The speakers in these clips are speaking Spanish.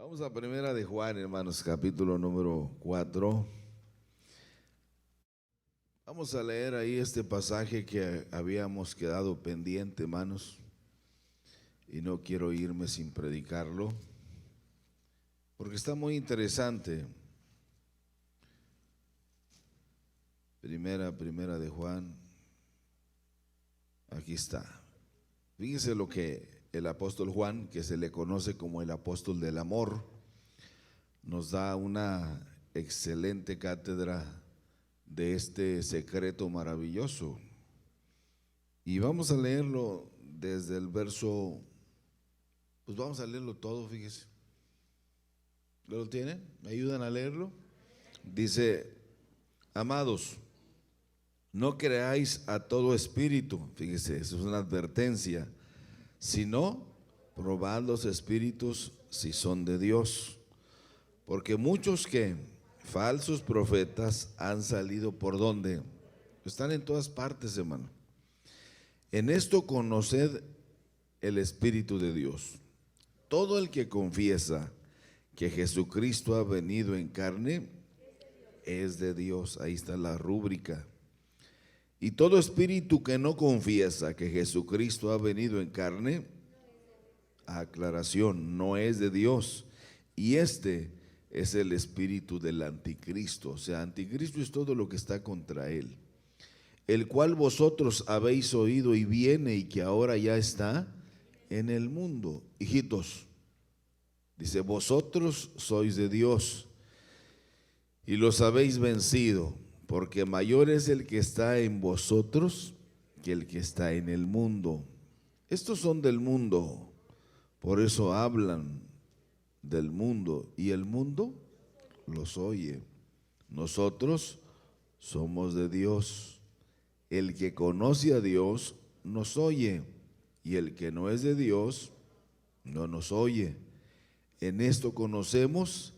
Vamos a Primera de Juan, hermanos, capítulo número 4. Vamos a leer ahí este pasaje que habíamos quedado pendiente, hermanos, y no quiero irme sin predicarlo, porque está muy interesante. Primera de Juan, aquí está. Fíjense lo que el apóstol Juan, que se le conoce como el apóstol del amor, nos da una excelente cátedra de este secreto maravilloso. Y vamos a leerlo desde el verso, pues vamos a leerlo todo, fíjese. ¿Lo tienen? ¿Me ayudan a leerlo? Dice: amados, no creáis a todo espíritu, fíjese, eso es una advertencia, sino probad los espíritus si son de Dios, porque muchos que falsos profetas han salido por donde están en todas partes, hermano. En esto conoced el Espíritu de Dios. Todo el que confiesa que Jesucristo ha venido en carne es de Dios. Ahí está la rúbrica. Y todo espíritu que no confiesa que Jesucristo ha venido en carne, aclaración, no es de Dios. Y este es el espíritu del anticristo. O sea, anticristo es todo lo que está contra él, el cual vosotros habéis oído y viene y que ahora ya está en el mundo. Hijitos, dice, vosotros sois de Dios y los habéis vencido, porque mayor es el que está en vosotros que el que está en el mundo. Estos son del mundo, por eso hablan del mundo y el mundo los oye. Nosotros somos de Dios. El que conoce a Dios nos oye, y el que no es de Dios no nos oye. En esto conocemos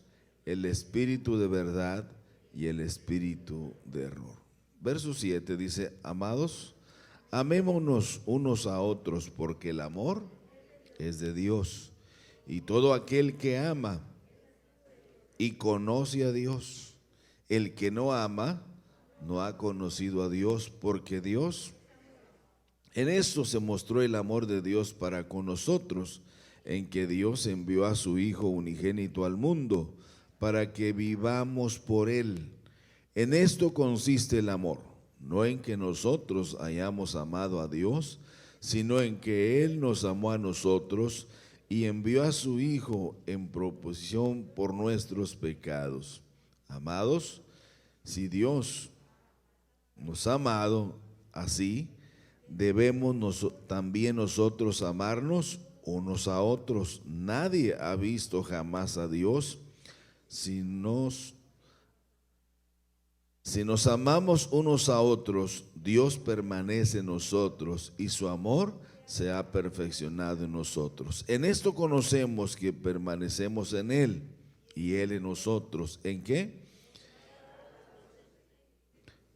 el espíritu de verdad y el espíritu de error. Verso 7 dice: amados, amémonos unos a otros, porque el amor es de Dios, y todo aquel que ama y conoce a Dios. El que no ama no ha conocido a Dios, porque Dios, en esto se mostró el amor de Dios para con nosotros, en que Dios envió a su Hijo unigénito al mundo, para que vivamos por Él. En esto consiste el amor, no en que nosotros hayamos amado a Dios, sino en que Él nos amó a nosotros y envió a su Hijo en proposición por nuestros pecados. Amados, si Dios nos ha amado así, debemos también nosotros amarnos unos a otros. Nadie ha visto jamás a Dios. Si nos amamos unos a otros, Dios permanece en nosotros y su amor se ha perfeccionado en nosotros. En esto conocemos que permanecemos en Él y Él en nosotros. ¿En qué?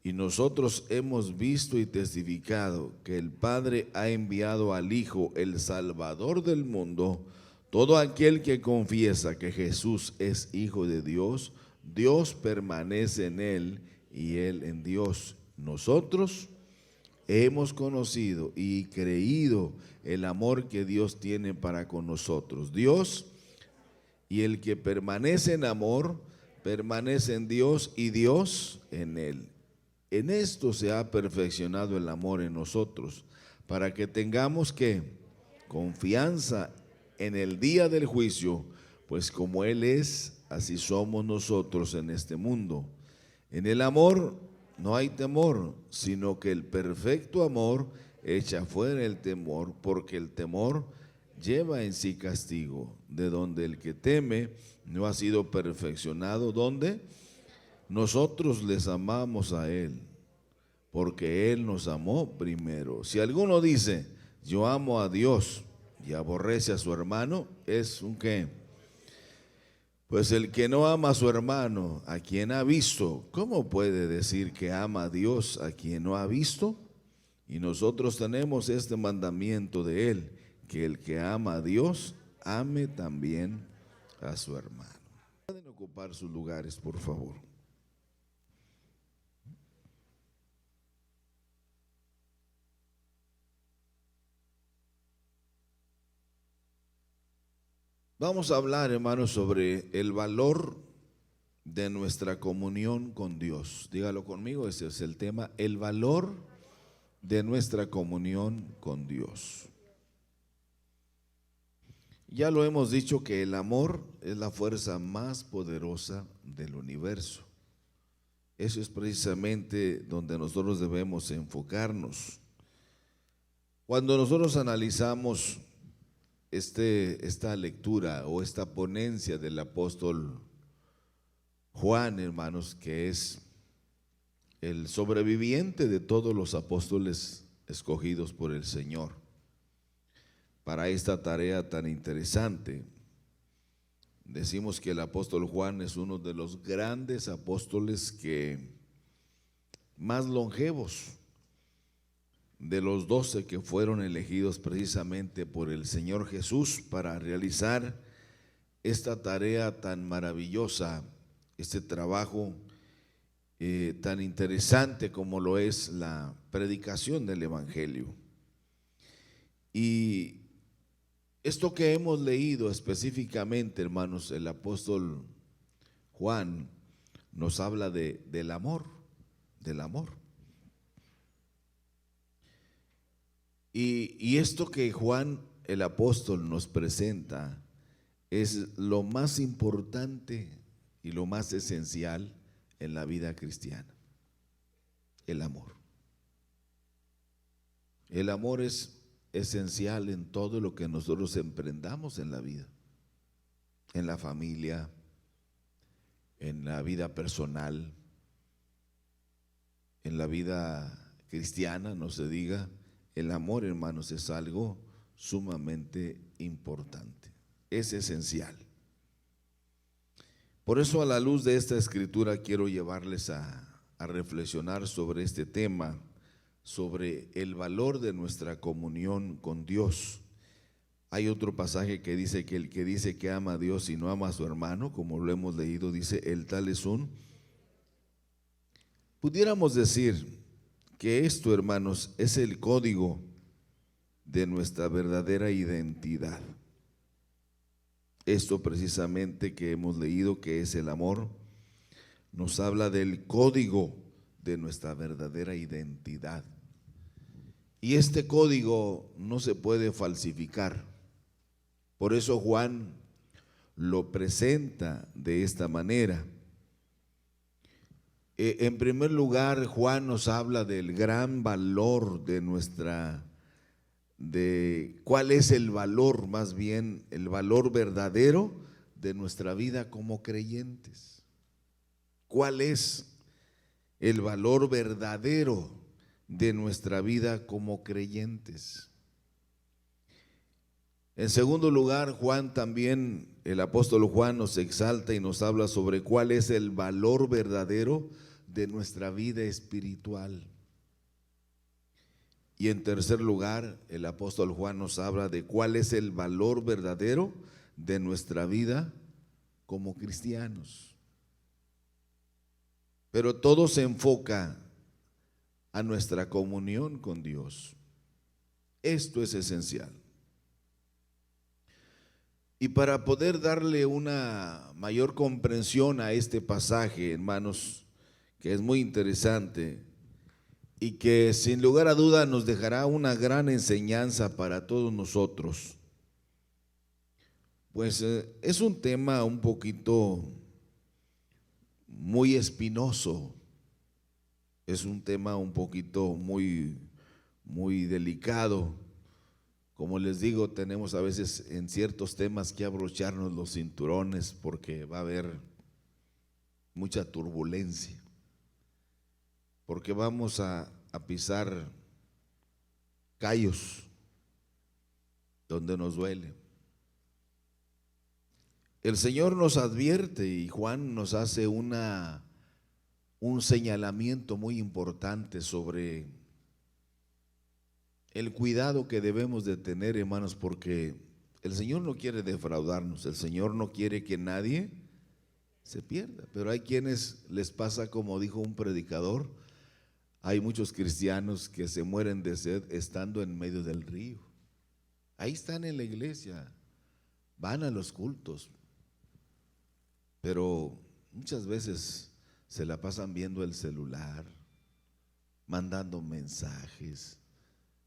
Y nosotros hemos visto y testificado que el Padre ha enviado al Hijo, el Salvador del mundo. Todo aquel que confiesa que Jesús es Hijo de Dios, Dios permanece en Él y Él en Dios. Nosotros hemos conocido y creído el amor que Dios tiene para con nosotros. Dios, y el que permanece en amor, permanece en Dios y Dios en Él. En esto se ha perfeccionado el amor en nosotros, para que tengamos ¿qué? Confianza en el día del juicio, pues como Él es, así somos nosotros en este mundo. En el amor no hay temor, sino que el perfecto amor echa fuera el temor, porque el temor lleva en sí castigo, de donde el que teme no ha sido perfeccionado. ¿Dónde? Nosotros les amamos a Él, porque Él nos amó primero. Si alguno dice, yo amo a Dios, y aborrece a su hermano, ¿es un qué? Pues el que no ama a su hermano, a quien ha visto, ¿cómo puede decir que ama a Dios a quien no ha visto? Y nosotros tenemos este mandamiento de Él, que el que ama a Dios, ame también a su hermano. Pueden ocupar sus lugares, por favor. Vamos a hablar, hermanos, sobre el valor de nuestra comunión con Dios. Dígalo conmigo, ese es el tema, el valor de nuestra comunión con Dios. Ya lo hemos dicho que el amor es la fuerza más poderosa del universo. Eso es precisamente donde nosotros debemos enfocarnos. Cuando nosotros analizamos esta lectura o esta ponencia del apóstol Juan, hermanos, que es el sobreviviente de todos los apóstoles escogidos por el Señor para esta tarea tan interesante. Decimos que el apóstol Juan es uno de los grandes apóstoles más longevos de los 12 que fueron elegidos precisamente por el Señor Jesús para realizar esta tarea tan maravillosa, este trabajo tan interesante como lo es la predicación del Evangelio. Y esto que hemos leído específicamente, hermanos, el apóstol Juan nos habla del amor, del amor. Y esto que Juan el apóstol nos presenta es lo más importante y lo más esencial en la vida cristiana, el amor. El amor es esencial en todo lo que nosotros emprendamos en la vida, en la familia, en la vida personal, en la vida cristiana, no se diga. El amor, hermanos, es algo sumamente importante, es esencial. Por eso, a la luz de esta escritura, quiero llevarles a reflexionar sobre este tema, sobre el valor de nuestra comunión con Dios. Hay otro pasaje que dice que el que dice que ama a Dios y no ama a su hermano, como lo hemos leído, dice, el tal es un. Pudiéramos decir que esto, hermanos, es el código de nuestra verdadera identidad. Esto precisamente que hemos leído, que es el amor, nos habla del código de nuestra verdadera identidad. Y este código no se puede falsificar. Por eso Juan lo presenta de esta manera. En primer lugar, Juan nos habla del gran valor cuál es el valor, más bien el valor verdadero de nuestra vida como creyentes. ¿Cuál es el valor verdadero de nuestra vida como creyentes? En segundo lugar, Juan también, el apóstol Juan nos exalta y nos habla sobre cuál es el valor verdadero de nuestra vida espiritual. Y en tercer lugar, el apóstol Juan nos habla de cuál es el valor verdadero de nuestra vida como cristianos. Pero todo se enfoca a nuestra comunión con Dios. Esto es esencial. Y para poder darle una mayor comprensión a este pasaje, hermanos, que es muy interesante y que sin lugar a duda nos dejará una gran enseñanza para todos nosotros, pues es un tema un poquito muy espinoso, es un tema un poquito muy delicado. Como les digo, tenemos a veces en ciertos temas que abrocharnos los cinturones porque va a haber mucha turbulencia, porque vamos a pisar callos donde nos duele. El Señor nos advierte y Juan nos hace un señalamiento muy importante sobre el cuidado que debemos de tener, hermanos, porque El Señor no quiere defraudarnos, el Señor no quiere que nadie se pierda, pero hay quienes les pasa como dijo un predicador, hay muchos cristianos que se mueren de sed estando en medio del río. Ahí están en la iglesia, van a los cultos, pero muchas veces se la pasan viendo el celular, mandando mensajes,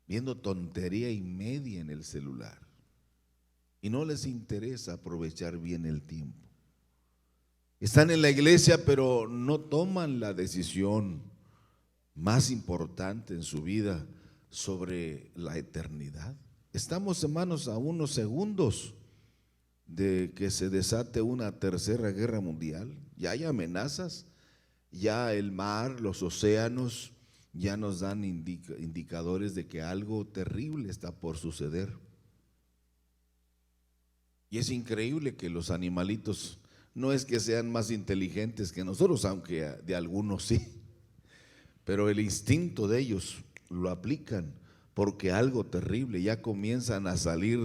viendo tontería y media en el celular. Y no les interesa aprovechar bien el tiempo. Están en la iglesia, pero no toman la decisión más importante en su vida sobre la eternidad. Estamos, hermanos, a unos segundos de que se desate una tercera guerra mundial. Ya hay amenazas, ya el mar, los océanos ya nos dan indicadores de que algo terrible está por suceder. Y es increíble que los animalitos no es que sean más inteligentes que nosotros, aunque de algunos sí, pero el instinto de ellos lo aplican porque algo terrible, ya comienzan a salir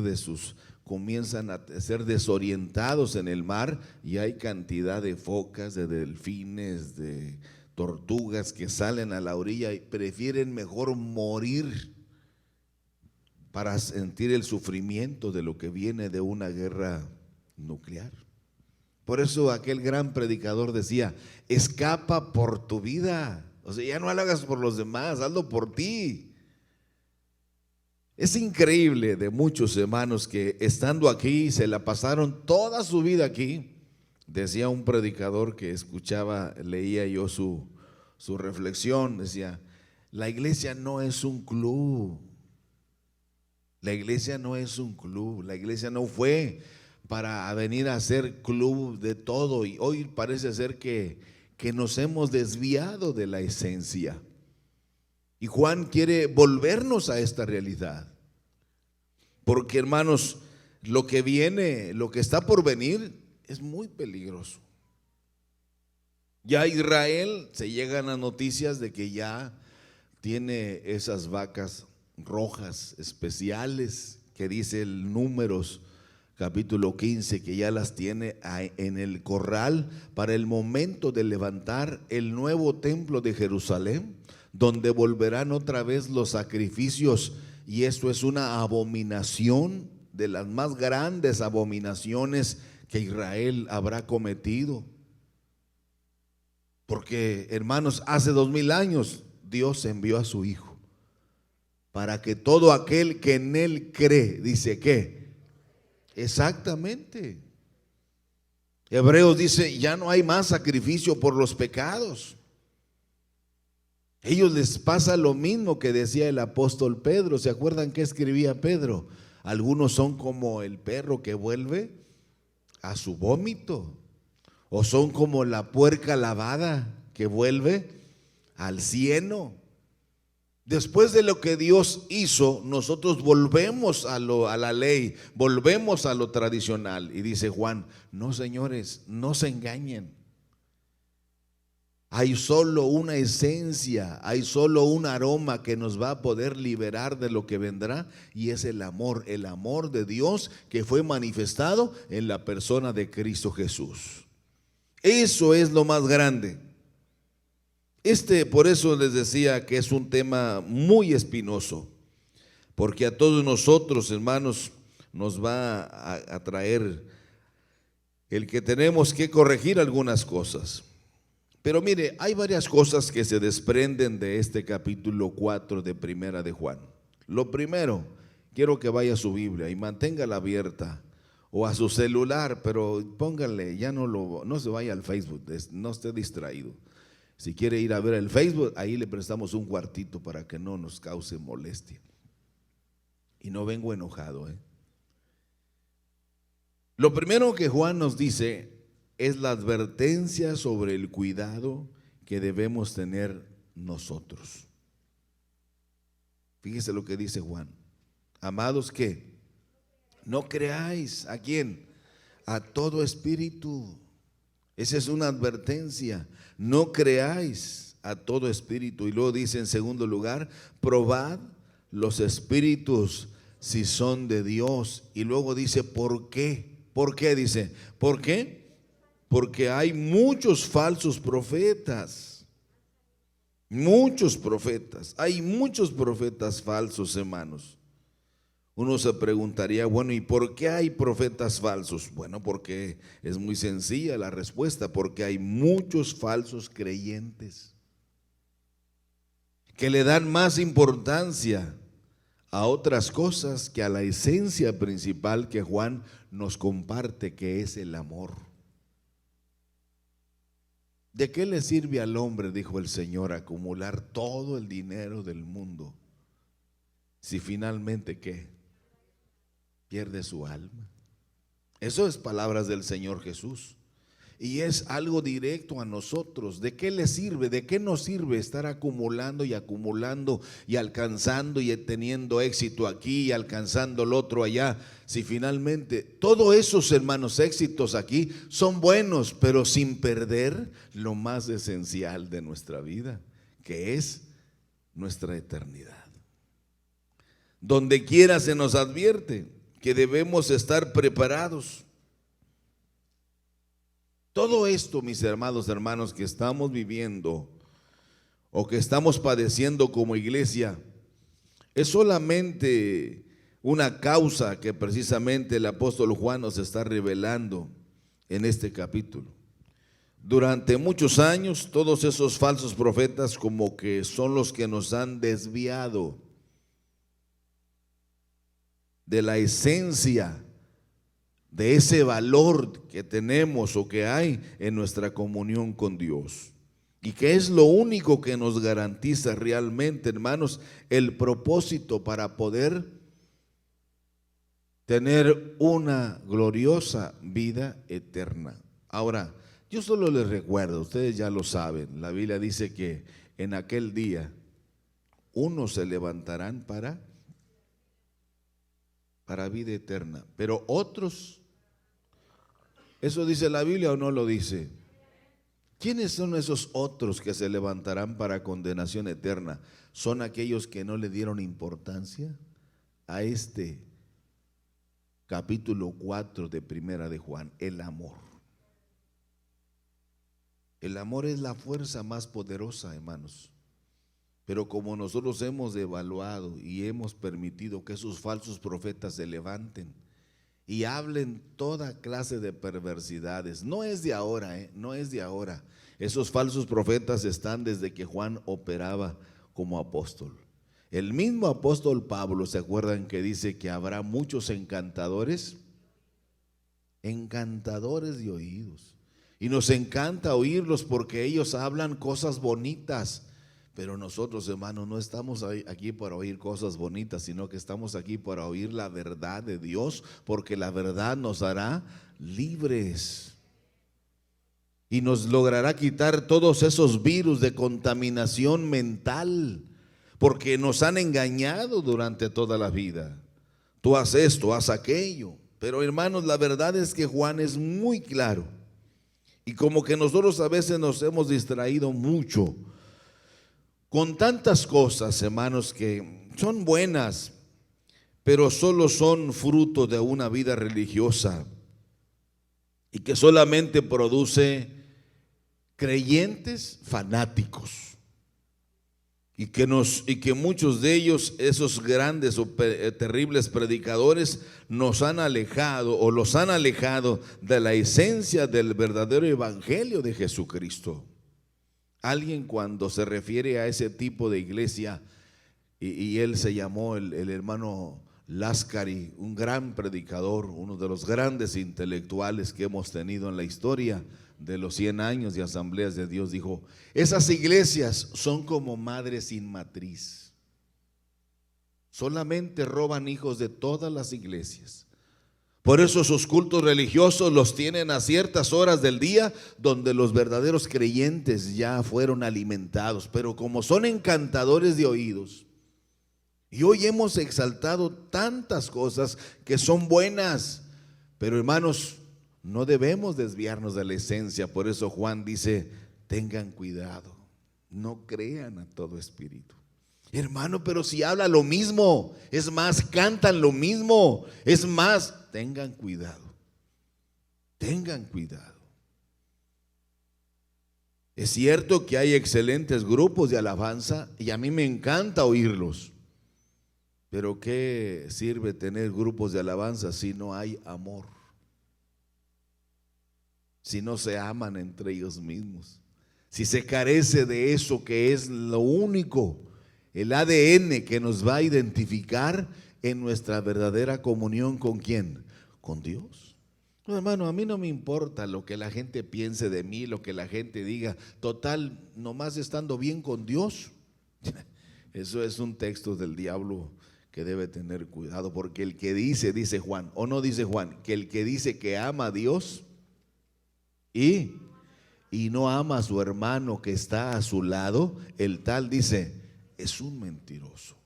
comienzan a ser desorientados en el mar y hay cantidad de focas, de delfines, de tortugas que salen a la orilla y prefieren mejor morir para sentir el sufrimiento de lo que viene de una guerra nuclear. Por eso aquel gran predicador decía, escapa por tu vida, o sea, ya no lo hagas por los demás, hazlo por ti. Es increíble de muchos hermanos que estando aquí se la pasaron toda su vida aquí. Decía un predicador que escuchaba, leía yo su reflexión, decía, la iglesia no es un club. La iglesia no es un club, la iglesia no fue para venir a ser club de todo y hoy parece ser que nos hemos desviado de la esencia. Y Juan quiere volvernos a esta realidad, porque hermanos, lo que viene, lo que está por venir es muy peligroso. Ya Israel, se llegan las noticias de que ya tiene esas vacas rojas especiales que dice el Números capítulo 15 que ya las tiene en el corral para el momento de levantar el nuevo templo de Jerusalén, donde volverán otra vez los sacrificios, y esto es una abominación de las más grandes abominaciones que Israel habrá cometido. Porque hermanos, hace 2000 años Dios envió a su Hijo para que todo aquel que en Él cree, dice que, exactamente. Hebreos dice, ya no hay más sacrificio por los pecados. Ellos les pasa lo mismo que decía el apóstol Pedro. ¿Se acuerdan qué escribía Pedro? Algunos son como el perro que vuelve a su vómito, o son como la puerca lavada que vuelve al cieno. Después de lo que Dios hizo, nosotros volvemos a la ley, volvemos a lo tradicional. Y dice Juan, no señores, no se engañen. Hay solo una esencia, hay solo un aroma que nos va a poder liberar de lo que vendrá, y es el amor de Dios que fue manifestado en la persona de Cristo Jesús. Eso es lo más grande. Por eso les decía que es un tema muy espinoso, porque a todos nosotros, hermanos, nos va a traer el que tenemos que corregir algunas cosas. Pero mire, hay varias cosas que se desprenden de este capítulo 4 de Primera de Juan. Lo primero, quiero que vaya a su Biblia y manténgala abierta, o a su celular, pero póngale, ya no se vaya al Facebook, no esté distraído. Si quiere ir a ver el Facebook, ahí le prestamos un cuartito para que no nos cause molestia. Y no vengo enojado. Lo primero que Juan nos dice es la advertencia sobre el cuidado que debemos tener nosotros. Fíjese lo que dice Juan. Amados, ¿qué? No creáis. ¿A quién? A todo espíritu. Esa es una advertencia. No creáis a todo espíritu. Y luego dice en segundo lugar, probad los espíritus si son de Dios. Y luego dice, ¿por qué? ¿Por qué? Dice, ¿por qué? Porque hay muchos falsos profetas. Muchos profetas. Hay muchos profetas falsos, hermanos. Uno se preguntaría, bueno, ¿y por qué hay profetas falsos? Bueno, porque es muy sencilla la respuesta, porque hay muchos falsos creyentes que le dan más importancia a otras cosas que a la esencia principal que Juan nos comparte, que es el amor. ¿De qué le sirve al hombre, dijo el Señor, acumular todo el dinero del mundo si finalmente ¿qué? Pierde su alma? Eso es palabras del Señor Jesús. Y es algo directo a nosotros. ¿De qué le sirve? ¿De qué nos sirve estar acumulando y alcanzando y teniendo éxito aquí y alcanzando el otro allá? Si finalmente todos esos, hermanos, éxitos aquí son buenos, pero sin perder lo más esencial de nuestra vida, que es nuestra eternidad. Donde quiera se nos advierte que debemos estar preparados. Todo esto, mis hermanos, que estamos viviendo o que estamos padeciendo como iglesia, es solamente una causa que precisamente el apóstol Juan nos está revelando en este capítulo. Durante muchos años, todos esos falsos profetas como que son los que nos han desviado de la esencia de ese valor que tenemos o que hay en nuestra comunión con Dios, y que es lo único que nos garantiza realmente, hermanos, el propósito para poder tener una gloriosa vida eterna. Ahora, yo solo les recuerdo, ustedes ya lo saben, la Biblia dice que en aquel día unos se levantarán para vida eterna, pero otros, ¿eso dice la Biblia o no lo dice? ¿Quiénes son esos otros que se levantarán para condenación eterna? Son aquellos que no le dieron importancia a este capítulo 4 de Primera de Juan, el amor. El amor es la fuerza más poderosa, hermanos. Pero como nosotros hemos devaluado y hemos permitido que esos falsos profetas se levanten y hablen toda clase de perversidades, no es de ahora, no es de ahora. Esos falsos profetas están desde que Juan operaba como apóstol. El mismo apóstol Pablo, ¿se acuerdan que dice que habrá muchos encantadores? Encantadores de oídos. Y nos encanta oírlos porque ellos hablan cosas bonitas. Pero nosotros, hermanos, no estamos aquí para oír cosas bonitas, sino que estamos aquí para oír la verdad de Dios, porque la verdad nos hará libres y nos logrará quitar todos esos virus de contaminación mental, porque nos han engañado durante toda la vida. Tú haz esto, haz aquello. Pero, hermanos, la verdad es que Juan es muy claro, y como que nosotros a veces nos hemos distraído mucho con tantas cosas, hermanos, que son buenas, pero solo son fruto de una vida religiosa y que solamente produce creyentes fanáticos, y que muchos de ellos, esos grandes o terribles predicadores, nos han alejado o los han alejado de la esencia del verdadero evangelio de Jesucristo. Alguien, cuando se refiere a ese tipo de iglesia, y él se llamó el hermano Lascari, un gran predicador, uno de los grandes intelectuales que hemos tenido en la historia de los 100 años de Asambleas de Dios, dijo: esas iglesias son como madres sin matriz, solamente roban hijos de todas las iglesias. Por eso sus cultos religiosos los tienen a ciertas horas del día donde los verdaderos creyentes ya fueron alimentados, pero como son encantadores de oídos, y hoy hemos exaltado tantas cosas que son buenas, pero, hermanos, no debemos desviarnos de la esencia. Por eso Juan dice: tengan cuidado, no crean a todo espíritu. Hermano, pero si habla lo mismo, es más, cantan lo mismo, es más, tengan cuidado, tengan cuidado. Es cierto que hay excelentes grupos de alabanza y a mí me encanta oírlos, pero ¿qué sirve tener grupos de alabanza si no hay amor? Si no se aman entre ellos mismos, si se carece de eso que es lo único, el ADN que nos va a identificar en nuestra verdadera comunión ¿con quién? Con Dios. No, hermano, a mí no me importa lo que la gente piense de mí, lo que la gente diga, total, nomás estando bien con Dios. Eso es un texto del diablo que debe tener cuidado, porque el que dice Juan, o no dice Juan, que el que dice que ama a Dios y, y no ama a su hermano que está a su lado, el tal dice, es un mentiroso.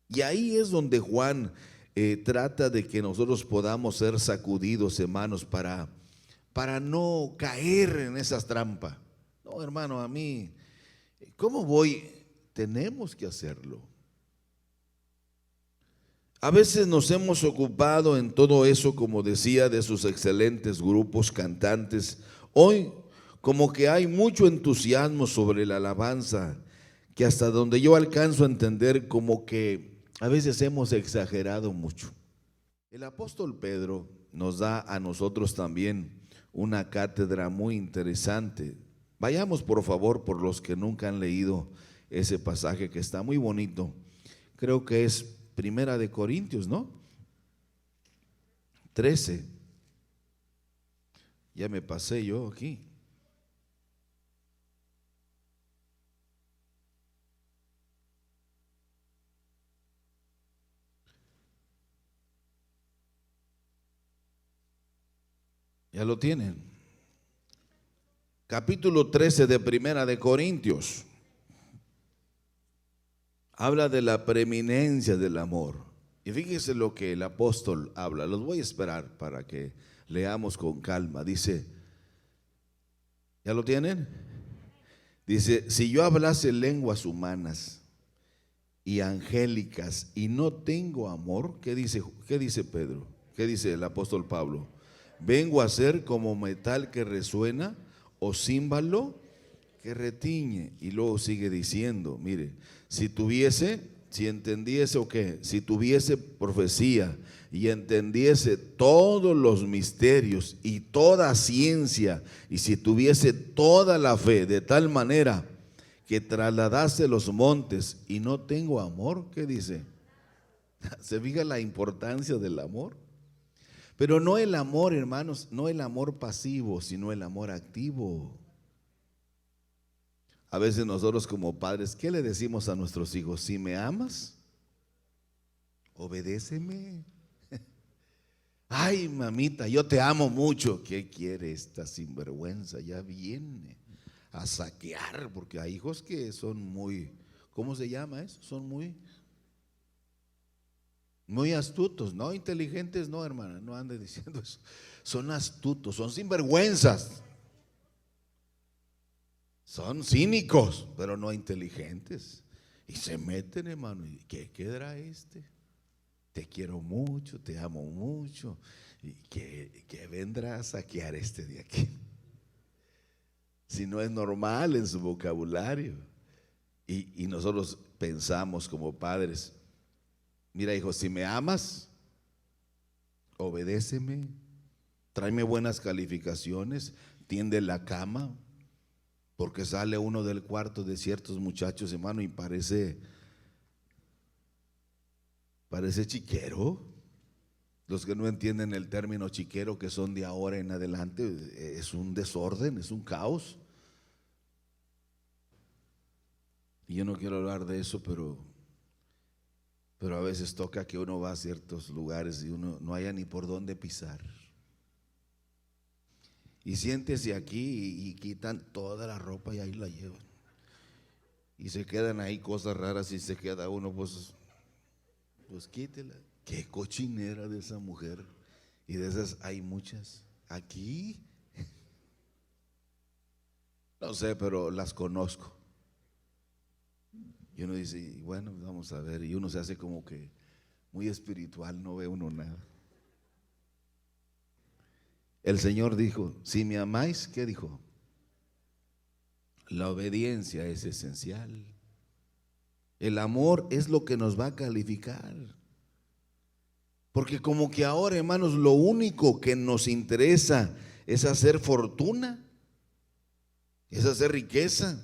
Y ahí es donde Juan trata de que nosotros podamos ser sacudidos, hermanos, para no caer en esas trampas. No, hermano, a mí, ¿cómo voy? Tenemos que hacerlo. A veces nos hemos ocupado en todo eso, como decía, de sus excelentes grupos cantantes. Hoy, como que hay mucho entusiasmo sobre la alabanza, que hasta donde yo alcanzo a entender, como que a veces hemos exagerado mucho. El apóstol Pedro nos da a nosotros también una cátedra muy interesante. Vayamos por favor, por los que nunca han leído ese pasaje que está muy bonito. Creo que es Primera de Corintios, ¿no? 13. Ya me pasé yo aquí. Ya lo tienen. Capítulo 13 de Primera de Corintios. Habla de la preeminencia del amor. Y fíjese lo que el apóstol habla. Los voy a esperar para que leamos con calma. Dice, ¿ya lo tienen? Dice, si yo hablase lenguas humanas y angélicas y no tengo amor, ¿qué dice Pedro? ¿Qué dice el apóstol Pablo? Vengo a ser como metal que resuena o címbalo que retiñe. Y luego sigue diciendo, mire, si entendiese o qué, si tuviese profecía y entendiese todos los misterios y toda ciencia, y si tuviese toda la fe de tal manera que trasladase los montes y no tengo amor, ¿qué dice? ¿Se fija la importancia del amor? Pero no el amor, hermanos, no el amor pasivo, sino el amor activo. A veces nosotros como padres, ¿qué le decimos a nuestros hijos? Si me amas, obedéceme. Ay, mamita, yo te amo mucho. ¿Qué quiere esta sinvergüenza? Ya viene a saquear, porque hay hijos que son muy, ¿cómo se llama eso? Son muy astutos, no inteligentes, no, hermana, no ande diciendo eso. Son astutos, son sinvergüenzas. Son cínicos, pero no inteligentes. Y se meten, hermano. ¿Y qué quedará este? Te quiero mucho, te amo mucho. ¿Y qué vendrá a saquear este de aquí? Si no es normal en su vocabulario. Y nosotros pensamos como padres, mira hijo, si me amas, obedéceme, tráeme buenas calificaciones, tiende la cama. Porque sale uno del cuarto de ciertos muchachos, hermano, y parece chiquero. Los que no entienden el término chiquero, que son de ahora en adelante, es un desorden, es un caos. Y yo no quiero hablar de eso, pero a veces toca que uno va a ciertos lugares y uno no haya ni por dónde pisar. Y siéntese aquí y quitan toda la ropa y ahí la llevan. Y se quedan ahí cosas raras y se queda uno, pues quítela. Qué cochinera de esa mujer. Y de esas hay muchas. Aquí, no sé, pero las conozco. Y uno dice, y bueno, vamos a ver, y uno se hace como que muy espiritual, no ve uno nada. El Señor dijo, si me amáis, ¿qué dijo? La obediencia es esencial. El amor es lo que nos va a calificar. Porque como que ahora, hermanos, lo único que nos interesa es hacer fortuna, es hacer riqueza,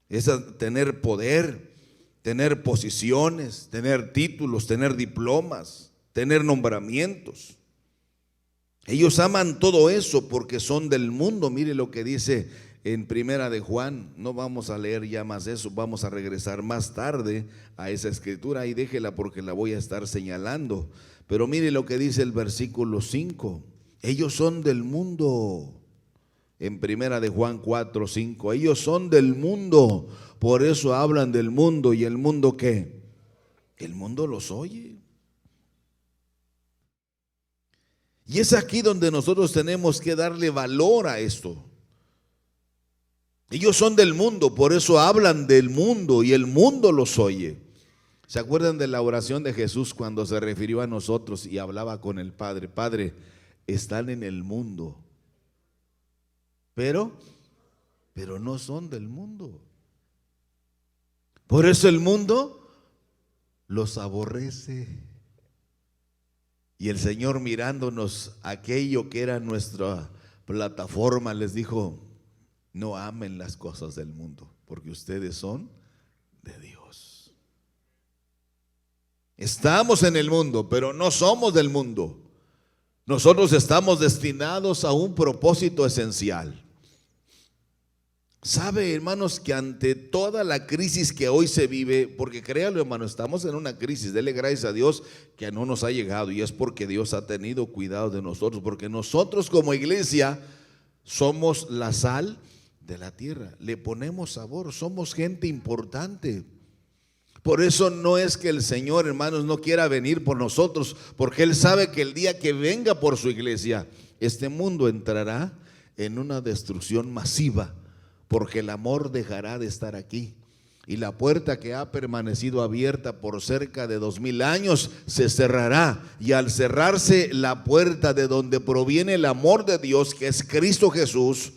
es tener poder, tener posiciones, tener títulos, tener diplomas, tener nombramientos. Ellos aman todo eso porque son del mundo. Mire lo que dice en Primera de Juan. No vamos a leer ya más eso, vamos a regresar más tarde a esa escritura y déjela porque la voy a estar señalando. Pero mire lo que dice el versículo 5. Ellos son del mundo. En Primera de Juan 4, 5. Ellos son del mundo, por eso hablan del mundo. ¿Y el mundo qué? El mundo los oye. Y es aquí donde nosotros tenemos que darle valor a esto. Ellos son del mundo, por eso hablan del mundo y el mundo los oye. ¿Se acuerdan de la oración de Jesús cuando se refirió a nosotros y hablaba con el Padre? Padre, están en el mundo, pero no son del mundo. Por eso el mundo los aborrece. Y el Señor, mirándonos aquello que era nuestra plataforma, les dijo, no amen las cosas del mundo, porque ustedes son de Dios. Estamos en el mundo, pero no somos del mundo. Nosotros estamos destinados a un propósito esencial. Sabe, hermanos, que ante toda la crisis que hoy se vive, porque créalo, hermano, estamos en una crisis, dele gracias a Dios que no nos ha llegado, y es porque Dios ha tenido cuidado de nosotros, porque nosotros como iglesia somos la sal de la tierra, le ponemos sabor, somos gente importante. Por eso no es que el Señor, hermanos, no quiera venir por nosotros, porque Él sabe que el día que venga por su iglesia, este mundo entrará en una destrucción masiva, porque el amor dejará de estar aquí. Y la puerta que ha permanecido abierta por cerca de 2000 años se cerrará. Y al cerrarse la puerta de donde proviene el amor de Dios, que es Cristo Jesús,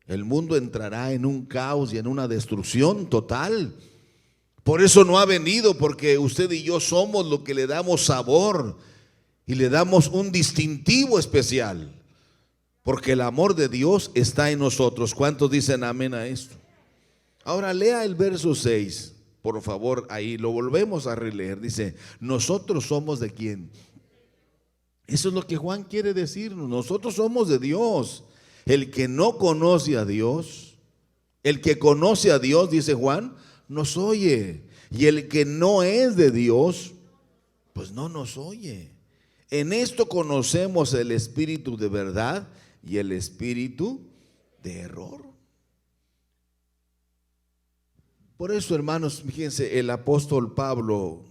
el mundo entrará en un caos y en una destrucción total. Por eso no ha venido, porque usted y yo somos lo que le damos sabor y le damos un distintivo especial. Porque el amor de Dios está en nosotros. ¿Cuántos dicen amén a esto? Ahora lea el verso 6, por favor, ahí lo volvemos a releer. Dice, nosotros somos de quién. Eso es lo que Juan quiere decirnos. Nosotros somos de Dios. El que no conoce a Dios, el que conoce a Dios, dice Juan, nos oye. Y el que no es de Dios, pues no nos oye. En esto conocemos el espíritu de verdad y el espíritu de error. Por eso, hermanos, fíjense, el apóstol Pablo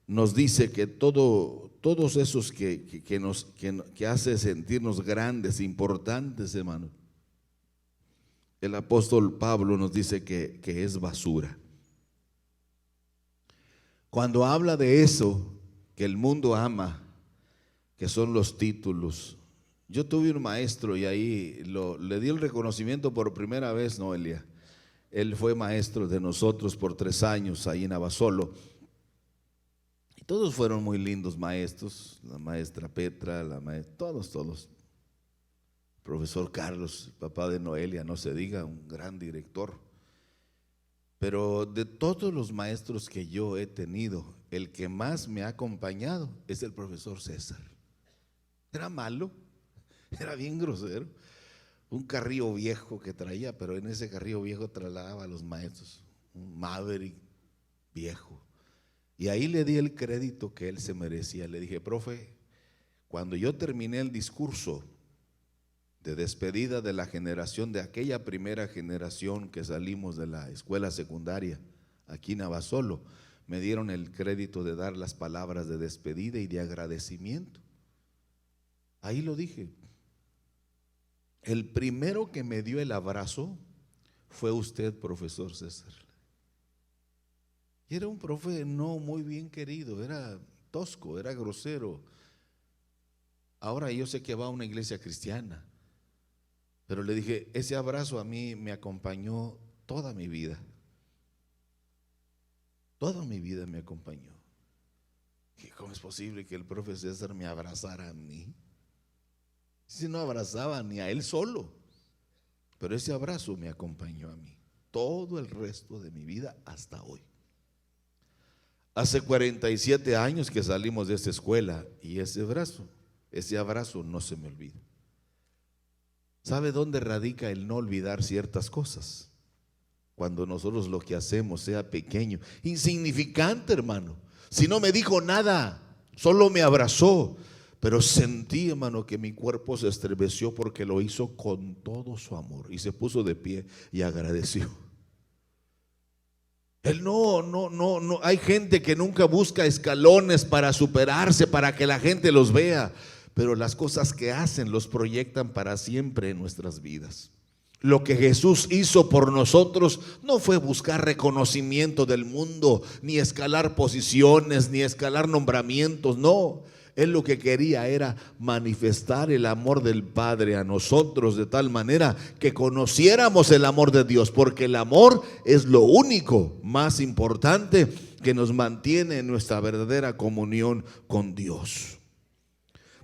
nos dice que todos esos que hace sentirnos grandes, importantes, hermanos, el apóstol Pablo nos dice que es basura. Cuando habla de eso que el mundo ama, que son los títulos. Yo tuve un maestro y ahí le di el reconocimiento por primera vez, Noelia. Él fue maestro de nosotros por 3 años ahí en Abasolo. Y todos fueron muy lindos maestros, la maestra Petra, todos. Profesor Carlos, papá de Noelia, no se diga, un gran director. Pero de todos los maestros que yo he tenido, el que más me ha acompañado es el profesor César. Era malo, era bien grosero. Un carrillo viejo que traía, pero en ese carrillo viejo trasladaba a los maestros. Un Maverick viejo. Y ahí le di el crédito que él se merecía. Le dije, profe, cuando yo terminé el discurso de despedida de la generación, de aquella primera generación que salimos de la escuela secundaria aquí en Abasolo, me dieron el crédito de dar las palabras de despedida y de agradecimiento. Ahí lo dije. El primero que me dio el abrazo fue usted, profesor César. Y era un profe no muy bien querido, era tosco, era grosero. Ahora yo sé que va a una iglesia cristiana, pero le dije, ese abrazo a mí me acompañó toda mi vida. Toda mi vida me acompañó. ¿Y cómo es posible que el profe César me abrazara a mí? Si no abrazaba ni a él solo, pero ese abrazo me acompañó a mí todo el resto de mi vida hasta hoy. Hace 47 años que salimos de esta escuela y ese abrazo no se me olvida. ¿Sabe dónde radica el no olvidar ciertas cosas? Cuando nosotros lo que hacemos sea pequeño, insignificante, hermano. Si no me dijo nada, solo me abrazó, pero sentí, hermano, que mi cuerpo se estremeció porque lo hizo con todo su amor y se puso de pie y agradeció. Él no. Hay gente que nunca busca escalones para superarse, para que la gente los vea, pero las cosas que hacen los proyectan para siempre en nuestras vidas. Lo que Jesús hizo por nosotros no fue buscar reconocimiento del mundo, ni escalar posiciones, ni escalar nombramientos, no. Él lo que quería era manifestar el amor del Padre a nosotros de tal manera que conociéramos el amor de Dios, porque el amor es lo único más importante que nos mantiene en nuestra verdadera comunión con Dios.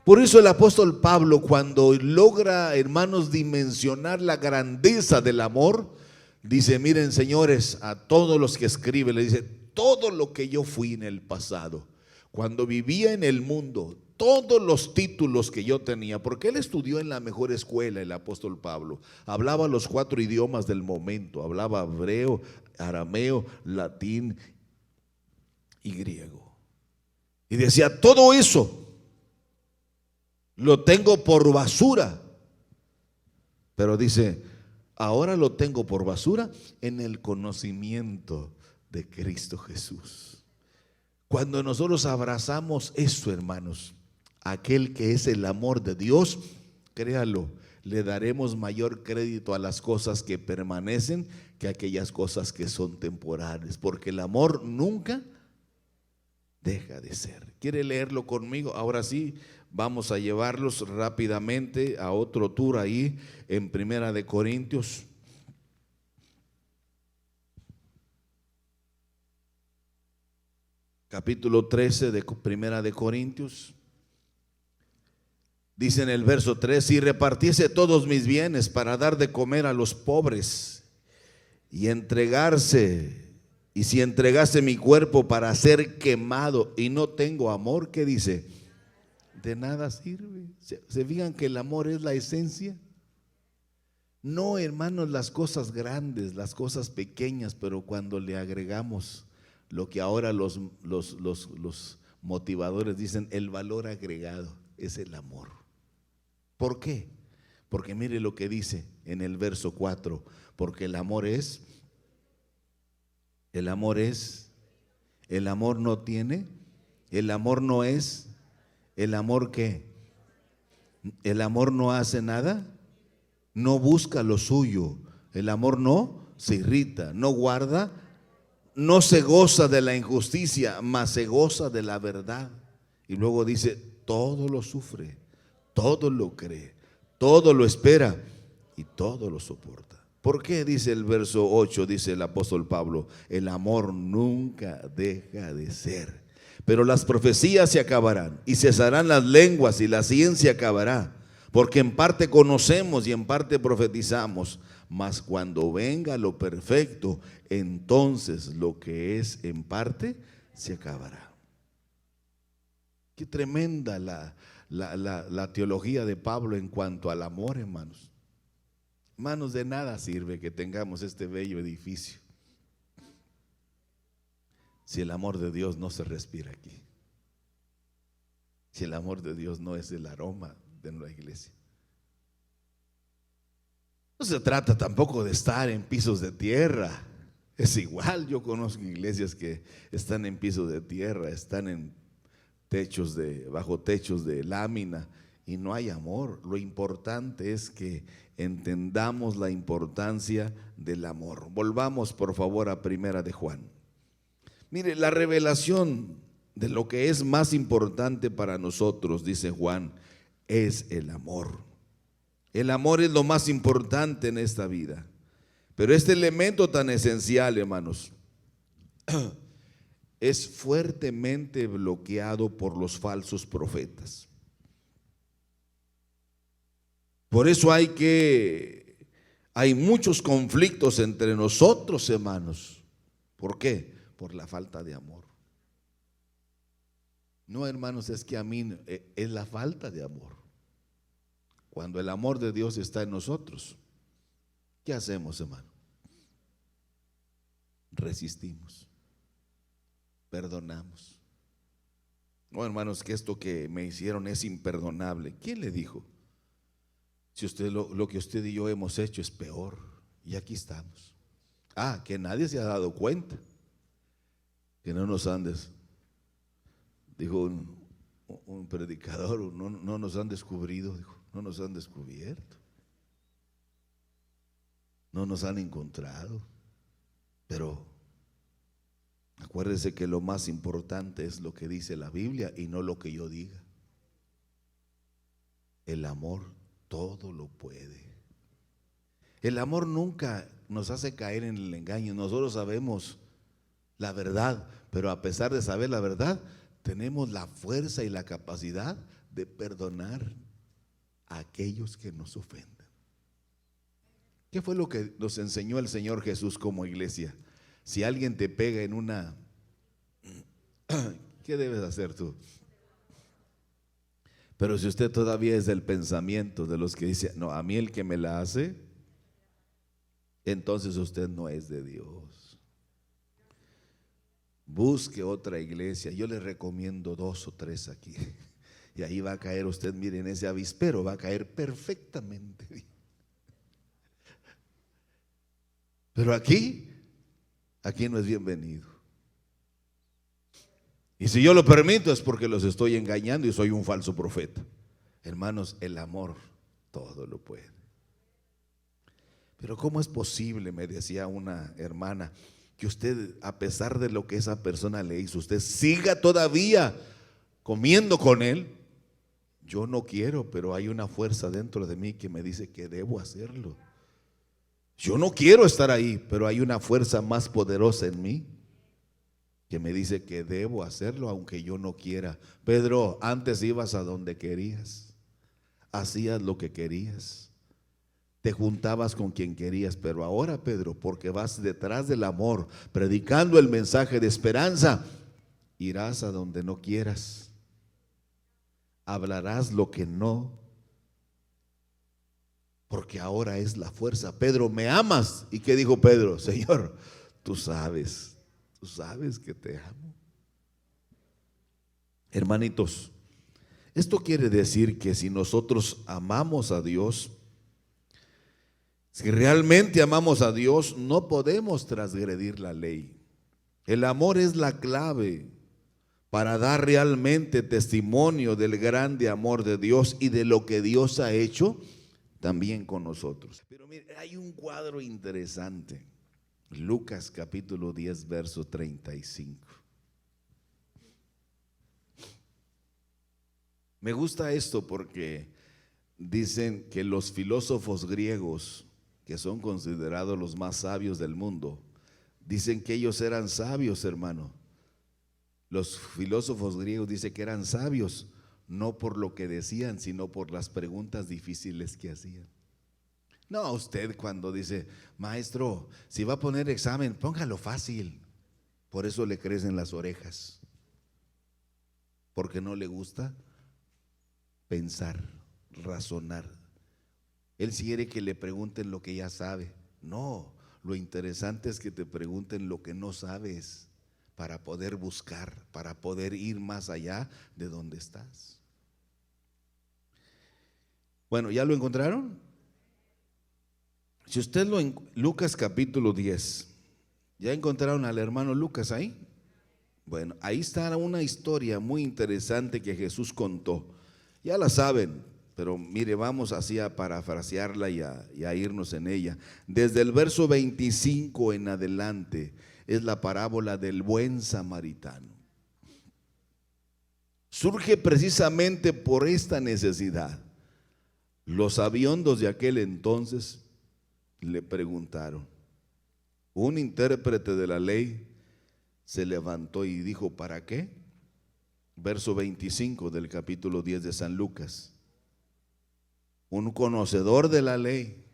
Por eso el apóstol Pablo, cuando logra, hermanos, dimensionar la grandeza del amor, dice, miren señores, a todos los que escribe, le dice, todo lo que yo fui en el pasado, cuando vivía en el mundo, todos los títulos que yo tenía, porque él estudió en la mejor escuela, el apóstol Pablo, hablaba los 4 idiomas del momento, hablaba hebreo, arameo, latín y griego. Y decía, todo eso lo tengo por basura, pero dice, ahora lo tengo por basura en el conocimiento de Cristo Jesús. Cuando nosotros abrazamos eso, hermanos, aquel que es el amor de Dios, créalo, le daremos mayor crédito a las cosas que permanecen que a aquellas cosas que son temporales, porque el amor nunca deja de ser. ¿Quiere leerlo conmigo? Ahora sí, vamos a llevarlos rápidamente a otro tour ahí en Primera de Corintios. Capítulo 13 de Primera de Corintios. Dice en el verso 3, si repartiese todos mis bienes para dar de comer a los pobres y si entregase mi cuerpo para ser quemado y no tengo amor, ¿qué dice? De nada sirve. ¿Se fijan que el amor es la esencia? No, hermanos, las cosas grandes, las cosas pequeñas, pero cuando le agregamos lo que ahora los motivadores dicen, el valor agregado, es el amor. ¿Por qué? Porque mire lo que dice en el verso 4, porque el amor no tiene, el amor no es, el amor ¿qué? El amor no hace nada, no busca lo suyo, el amor no se irrita, no guarda, no se goza de la injusticia, mas se goza de la verdad. Y luego dice, todo lo sufre, todo lo cree, todo lo espera y todo lo soporta. ¿Por qué? Dice el verso 8, dice el apóstol Pablo, el amor nunca deja de ser. Pero las profecías se acabarán y cesarán las lenguas y la ciencia acabará, porque en parte conocemos y en parte profetizamos, mas cuando venga lo perfecto, entonces lo que es en parte se acabará. Qué tremenda la teología de Pablo en cuanto al amor, hermanos. Hermanos, de nada sirve que tengamos este bello edificio si el amor de Dios no se respira aquí, si el amor de Dios no es el aroma de la iglesia. No se trata tampoco de estar en pisos de tierra. Es igual, yo conozco iglesias que están en pisos de tierra, están en bajo techos de lámina y no hay amor. Lo importante es que entendamos la importancia del amor. Volvamos por favor a Primera de Juan. Mire, la revelación de lo que es más importante para nosotros, dice Juan, es el amor. El amor es lo más importante en esta vida. Pero este elemento tan esencial, hermanos, es fuertemente bloqueado por los falsos profetas. Por eso hay muchos conflictos entre nosotros, hermanos. ¿Por qué? Por la falta de amor. No, hermanos, es que a mí es la falta de amor. Cuando el amor de Dios está en nosotros, ¿qué hacemos, hermano? Resistimos, perdonamos. No, hermanos, que esto que me hicieron es imperdonable. ¿Quién le dijo? Si usted lo que usted y yo hemos hecho es peor, y aquí estamos. Que nadie se ha dado cuenta, que no nos han dijo un predicador, no nos han descubrido, dijo, no nos han descubierto, no nos han encontrado. Pero acuérdese que lo más importante es lo que dice la Biblia y no lo que yo diga. El amor todo lo puede. El amor nunca nos hace caer en el engaño. Nosotros sabemos la verdad, pero a pesar de saber la verdad, tenemos la fuerza y la capacidad de perdonar a aquellos que nos ofenden. ¿Qué fue lo que nos enseñó el Señor Jesús como iglesia? Si alguien te pega en una, ¿qué debes hacer tú? Pero si usted todavía es del pensamiento de los que dice, no, a mí el que me la hace, entonces usted no es de Dios. Busque otra iglesia. Yo le recomiendo 2 o 3 aquí. Y ahí va a caer usted, miren, ese avispero va a caer perfectamente bien. Pero aquí no es bienvenido. Y si yo lo permito es porque los estoy engañando y soy un falso profeta. Hermanos, el amor todo lo puede. Pero ¿cómo es posible, me decía una hermana, que usted, a pesar de lo que esa persona le hizo, usted siga todavía comiendo con él? Yo no quiero, pero hay una fuerza dentro de mí que me dice que debo hacerlo. Yo no quiero estar ahí, pero hay una fuerza más poderosa en mí que me dice que debo hacerlo aunque yo no quiera. Pedro, antes ibas a donde querías, hacías lo que querías, te juntabas con quien querías, pero ahora, Pedro, porque vas detrás del amor, predicando el mensaje de esperanza, irás a donde no quieras, hablarás lo que no, porque ahora es la fuerza. Pedro, ¿me amas? ¿Y qué dijo Pedro? Señor, tú sabes que te amo. Hermanitos, esto quiere decir que si nosotros amamos a Dios, si realmente amamos a Dios, no podemos transgredir la ley. El amor es la clave para dar realmente testimonio del grande amor de Dios y de lo que Dios ha hecho también con nosotros. Pero mire, hay un cuadro interesante. Lucas capítulo 10, verso 35. Me gusta esto porque dicen que los filósofos griegos, que son considerados los más sabios del mundo, dicen que ellos eran sabios, hermano. Los filósofos griegos dicen que eran sabios, no por lo que decían, sino por las preguntas difíciles que hacían. No, usted cuando dice, maestro, si va a poner examen, póngalo fácil. Por eso le crecen las orejas, porque no le gusta pensar, razonar. Él quiere que le pregunten lo que ya sabe. No, lo interesante es que te pregunten lo que no sabes, para poder buscar, para poder ir más allá de donde estás. Bueno, ¿ya lo encontraron? Si usted Lucas capítulo 10, ¿ya encontraron al hermano Lucas ahí? Bueno, ahí está una historia muy interesante que Jesús contó. Ya la saben, pero mire, vamos así a parafrasearla y a irnos en ella. Desde el verso 25 en adelante es la parábola del buen samaritano. Surge precisamente por esta necesidad. Los sabiondos de aquel entonces le preguntaron. Un intérprete de la ley se levantó y dijo, ¿para qué? Verso 25 del capítulo 10 de San Lucas. Un conocedor de la ley,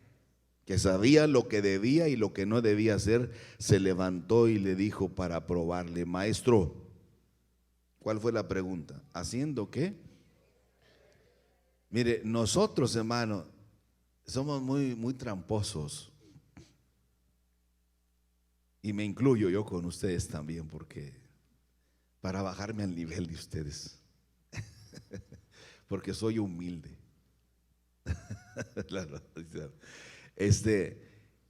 que sabía lo que debía y lo que no debía hacer, se levantó y le dijo para probarle, maestro, ¿cuál fue la pregunta? ¿Haciendo qué? Mire, nosotros, hermano, somos muy tramposos. Y me incluyo yo con ustedes también, porque para bajarme al nivel de ustedes, porque soy humilde.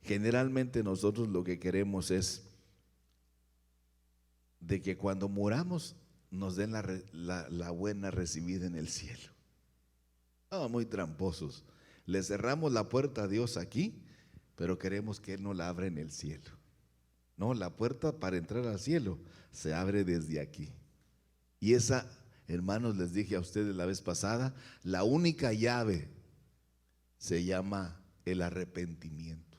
Generalmente nosotros lo que queremos es de que cuando muramos nos den la buena recibida en el cielo. Muy tramposos. Le cerramos la puerta a Dios aquí, pero queremos que Él nos la abra en el cielo. No, la puerta para entrar al cielo se abre desde aquí. Y esa, hermanos, les dije a ustedes la vez pasada, la única llave se llama el arrepentimiento.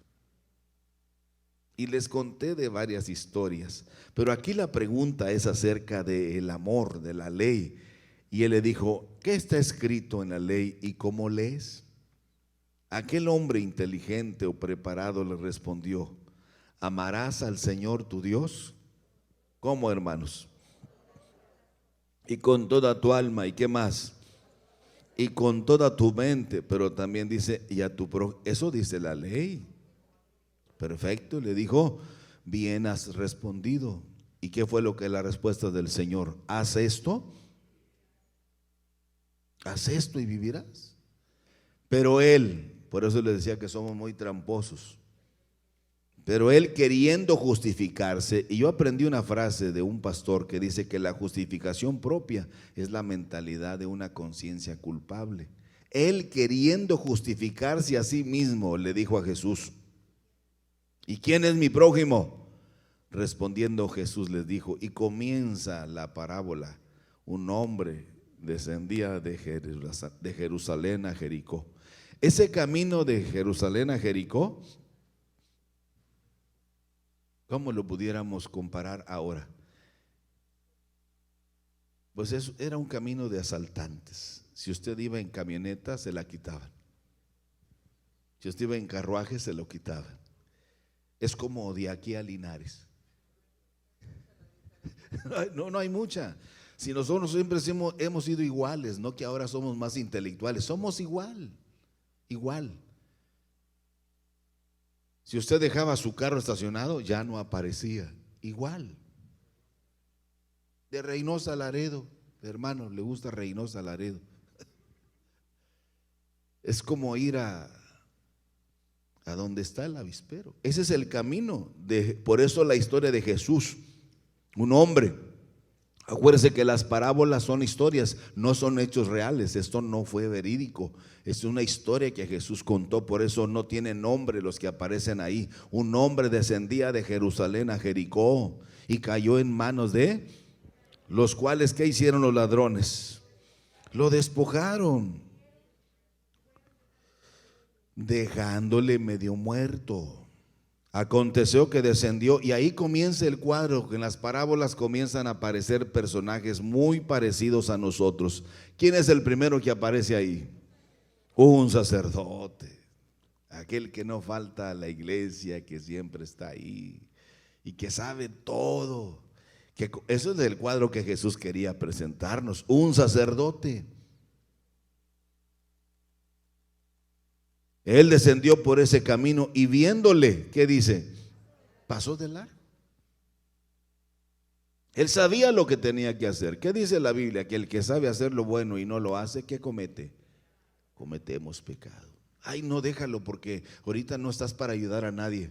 Y les conté de varias historias, pero aquí la pregunta es acerca del amor, de la ley. Y él le dijo, ¿qué está escrito en la ley y cómo lees? Aquel hombre inteligente o preparado le respondió, amarás al Señor tu Dios. ¿Cómo, hermanos? Y con toda tu alma, ¿y qué más? Y con toda tu mente, pero también dice, y a tu prójimo. Eso dice la ley. Perfecto, le dijo, bien has respondido. ¿Y qué fue lo que la respuesta del Señor? Haz esto y vivirás. Pero él, por eso les decía que somos muy tramposos, pero él queriendo justificarse, y yo aprendí una frase de un pastor que dice que la justificación propia es la mentalidad de una conciencia culpable. Él queriendo justificarse a sí mismo, le dijo a Jesús, ¿y quién es mi prójimo? Respondiendo Jesús les dijo, y comienza la parábola, un hombre descendía de Jerusalén a Jericó. Ese camino de Jerusalén a Jericó, ¿cómo lo pudiéramos comparar ahora? Pues eso era un camino de asaltantes. Si usted iba en camioneta, se la quitaban. Si usted iba en carruaje, se lo quitaban. Es como de aquí a Linares. No hay mucha. Si nosotros siempre hemos sido iguales, no que ahora somos más intelectuales, somos igual. Si usted dejaba su carro estacionado, ya no aparecía, igual. De Reynosa a Laredo, hermano, le gusta Reynosa a Laredo. Es como ir a donde está el avispero. Ese es el camino. Por eso la historia de Jesús, un hombre. Acuérdese que las parábolas son historias, no son hechos reales. Esto no fue verídico, es una historia que Jesús contó, por eso no tienen nombre los que aparecen ahí. Un hombre descendía de Jerusalén a Jericó y cayó en manos de los cuales, ¿qué hicieron los ladrones? Lo despojaron, dejándole medio muerto. Aconteció que descendió, y ahí comienza el cuadro, que en las parábolas comienzan a aparecer personajes muy parecidos a nosotros. ¿Quién es el primero que aparece ahí? Un sacerdote, aquel que no falta a la iglesia, que siempre está ahí y que sabe todo. Eso es el cuadro que Jesús quería presentarnos, un sacerdote. Él descendió por ese camino y viéndole, ¿qué dice? Pasó de largo. Él sabía lo que tenía que hacer. ¿Qué dice la Biblia? Que el que sabe hacer lo bueno y no lo hace, ¿qué comete? Cometemos pecado. Ay, no, déjalo, porque ahorita no estás para ayudar a nadie.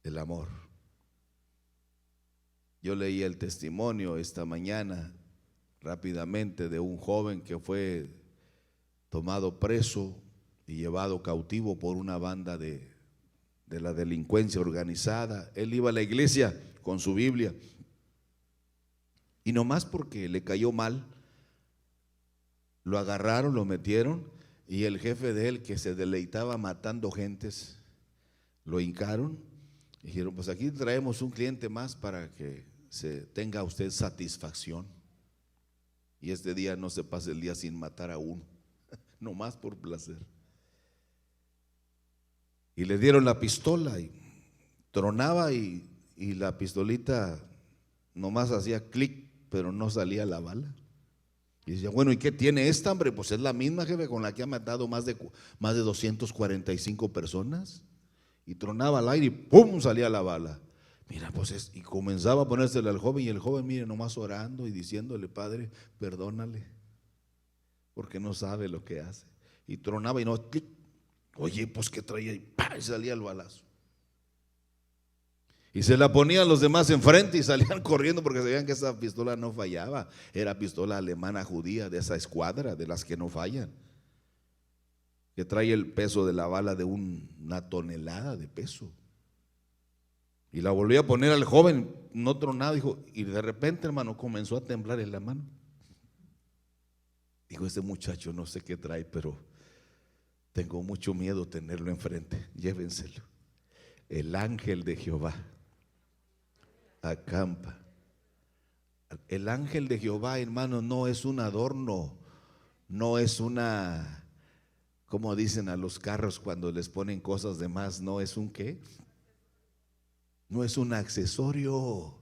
El amor. Yo leí el testimonio esta mañana rápidamente de un joven que fue tomado preso y llevado cautivo por una banda de la delincuencia organizada. Él iba a la iglesia con su Biblia y nomás porque le cayó mal, lo agarraron, lo metieron, y el jefe de él, que se deleitaba matando gentes, lo hincaron y dijeron: pues aquí traemos un cliente más para que se tenga usted satisfacción, y este día no se pase el día sin matar a uno, nomás por placer. Y le dieron la pistola y tronaba, y la pistolita nomás hacía clic, pero no salía la bala. Y decía: bueno, ¿y qué tiene esta, hombre? Pues es la misma, jefe, con la que ha matado más de 245 personas. Y tronaba al aire y ¡pum!, salía la bala. Mira, pues y comenzaba a ponérsele al joven, y el joven, mire, nomás orando y diciéndole: Padre, perdónale, porque no sabe lo que hace. Y tronaba y no, clic. Oye, pues ¿qué traía? Y ¡pah!, y salía el balazo. Y se la ponían los demás enfrente y salían corriendo porque sabían que esa pistola no fallaba. Era pistola alemana judía, de esa escuadra, de las que no fallan, que trae el peso de la bala de una tonelada de peso. Y la volvió a poner al joven, no tronaba, dijo, y de repente, hermano, comenzó a temblar en la mano. Dijo: este muchacho no sé qué trae, pero tengo mucho miedo tenerlo enfrente, llévenselo. El ángel de Jehová acampa. El ángel de Jehová, hermano, no es un adorno, no es una, como dicen a los carros cuando les ponen cosas de más, no es un ¿qué? No es un accesorio.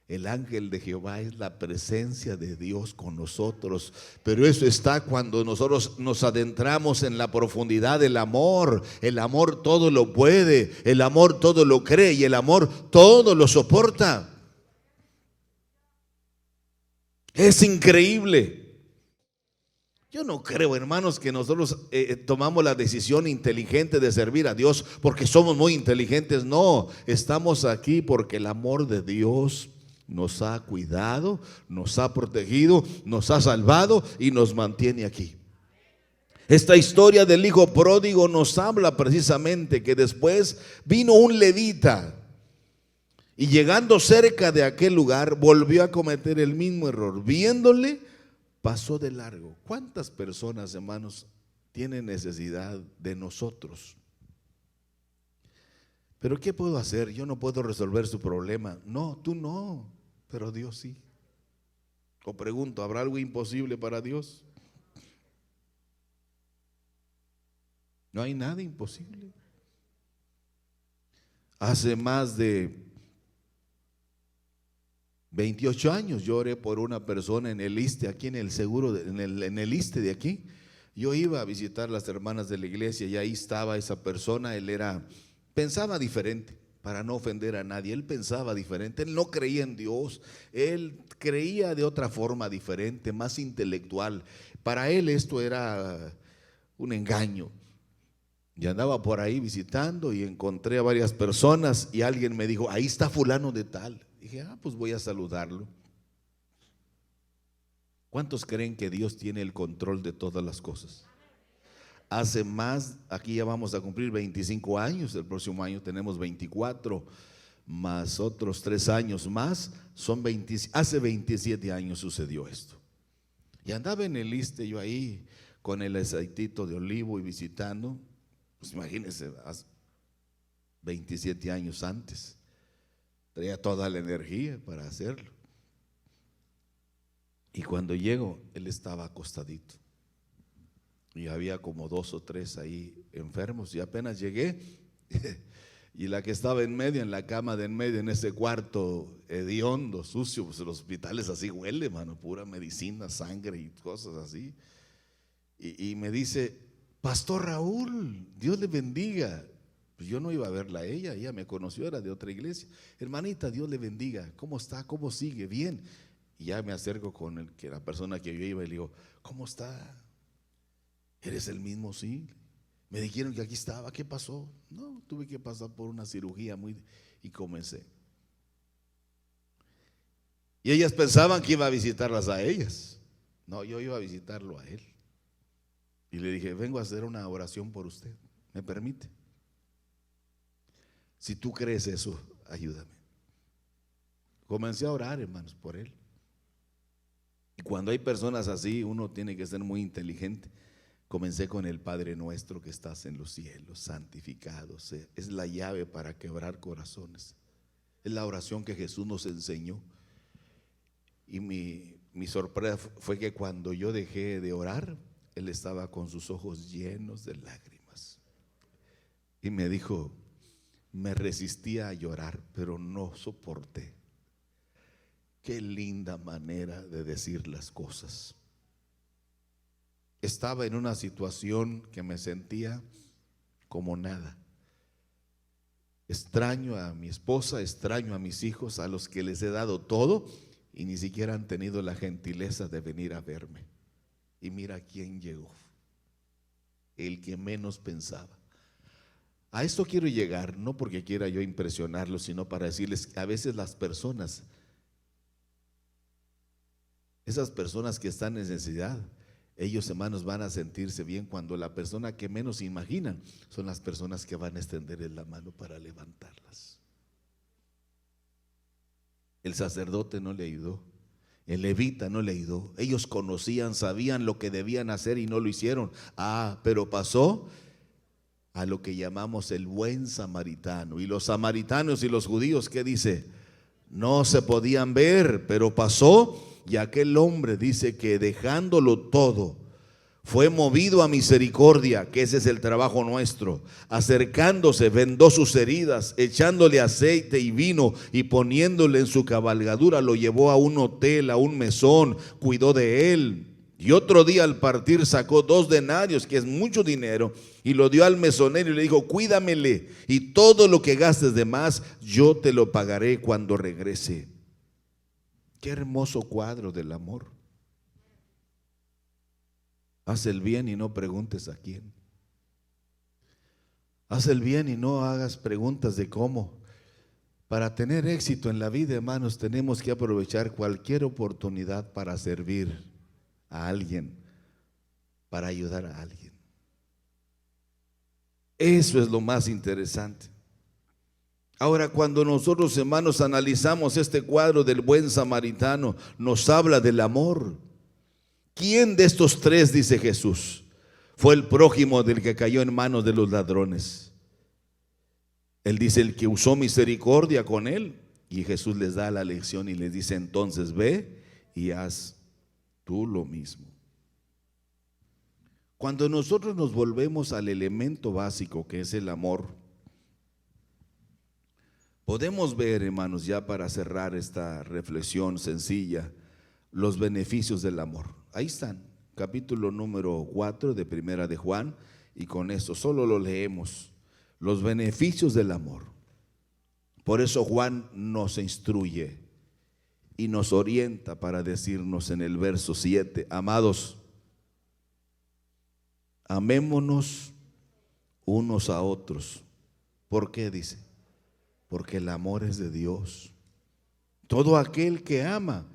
El ángel de Jehová es la presencia de Dios con nosotros, pero eso está cuando nosotros nos adentramos en la profundidad del amor. El amor todo lo puede, el amor todo lo cree y el amor todo lo soporta. Es increíble. Yo no creo, hermanos, que nosotros tomamos la decisión inteligente de servir a Dios porque somos muy inteligentes. No, estamos aquí porque el amor de Dios nos ha cuidado, nos ha protegido, nos ha salvado y nos mantiene aquí. Esta historia del hijo pródigo nos habla precisamente que después vino un levita y, llegando cerca de aquel lugar, volvió a cometer el mismo error. Viéndole, pasó de largo. ¿Cuántas personas, hermanos, tienen necesidad de nosotros? ¿Pero qué puedo hacer? Yo no puedo resolver su problema. No, tú no, pero Dios sí. O pregunto, ¿habrá algo imposible para Dios? No hay nada imposible. Hace más de 28 años yo oré por una persona en el ISSSTE, aquí en el seguro, en el ISSSTE de aquí. Yo iba a visitar las hermanas de la iglesia y ahí estaba esa persona. Él pensaba diferente, para no ofender a nadie. Él pensaba diferente, él no creía en Dios, él creía de otra forma diferente, más intelectual. Para él esto era un engaño. Y andaba por ahí visitando y encontré a varias personas y alguien me dijo: ahí está fulano de tal. Dije: pues voy a saludarlo. ¿Cuántos creen que Dios tiene el control de todas las cosas? Hace más, aquí ya vamos a cumplir 25 años, el próximo año tenemos 24, más otros 3 años más, hace 27 años sucedió esto. Y andaba en el ISSSTE yo ahí con el aceitito de olivo y visitando. Pues imagínense, 27 años antes, traía toda la energía para hacerlo. Y cuando llego, él estaba acostadito. Y había como 2 o 3 ahí enfermos. Y apenas llegué, y la que estaba en medio, en la cama de en medio, en ese cuarto hediondo, sucio, pues los hospitales así huele, mano, pura medicina, sangre y cosas así. Y me dice: Pastor Raúl, Dios le bendiga. Pues yo no iba a verla a ella me conoció, era de otra iglesia. Hermanita, Dios le bendiga. ¿Cómo está? ¿Cómo sigue? Bien. Y ya me acerco con la persona que yo iba y le digo: ¿cómo está? ¿Eres el mismo? Sí. Me dijeron que aquí estaba. ¿Qué pasó? No, tuve que pasar por una cirugía y comencé. Y ellas pensaban que iba a visitarlas a ellas. No, yo iba a visitarlo a él. Y le dije, vengo a hacer una oración por usted. ¿Me permite? Si tú crees eso, ayúdame. Comencé a orar, hermanos, por él. Y cuando hay personas así, uno tiene que ser muy inteligente. Comencé con el Padre nuestro que estás en los cielos, santificado sea. Es la llave para quebrar corazones. Es la oración que Jesús nos enseñó. Y mi sorpresa fue que cuando yo dejé de orar, él estaba con sus ojos llenos de lágrimas. Y me dijo, me resistía a llorar, pero no soporté. Qué linda manera de decir las cosas. Estaba en una situación que me sentía como nada. Extraño a mi esposa, extraño a mis hijos, a los que les he dado todo y ni siquiera han tenido la gentileza de venir a verme. Y mira quién llegó, el que menos pensaba. A esto quiero llegar, no porque quiera yo impresionarlos, sino para decirles que a veces las personas, esas personas que están en necesidad, ellos, hermanos, van a sentirse bien cuando la persona que menos imaginan son las personas que van a extenderles la mano para levantarlas. El sacerdote no le ayudó, el levita no le ayudó. Ellos conocían, sabían lo que debían hacer y no lo hicieron. Pero pasó a lo que llamamos el buen samaritano. Y los samaritanos y los judíos, ¿qué dice? No se podían ver, pero pasó. Y aquel hombre dice que dejándolo todo, fue movido a misericordia, que ese es el trabajo nuestro. Acercándose, vendó sus heridas, echándole aceite y vino y poniéndole en su cabalgadura, lo llevó a un hotel, a un mesón, cuidó de él. Y otro día al partir sacó 2 denarios, que es mucho dinero, y lo dio al mesonero y le dijo, cuídamele, y todo lo que gastes de más, yo te lo pagaré cuando regrese. Qué hermoso cuadro del amor. Haz el bien y no preguntes a quién. Haz el bien y no hagas preguntas de cómo. Para tener éxito en la vida, hermanos, tenemos que aprovechar cualquier oportunidad para servir a alguien, para ayudar a alguien. Eso es lo más interesante. Ahora, cuando nosotros, hermanos, analizamos este cuadro del buen samaritano, nos habla del amor. ¿Quién de estos 3, dice Jesús, fue el prójimo del que cayó en manos de los ladrones? Él dice, el que usó misericordia con él. Y Jesús les da la lección y les dice, entonces ve y haz tú lo mismo. Cuando nosotros nos volvemos al elemento básico que es el amor, podemos ver, hermanos, ya para cerrar esta reflexión sencilla, los beneficios del amor. Ahí están, capítulo número 4 de Primera de Juan, y con esto solo lo leemos, los beneficios del amor. Por eso Juan nos instruye y nos orienta para decirnos en el verso 7, amados, amémonos unos a otros. ¿Por qué dice? Porque el amor es de Dios. Todo aquel que ama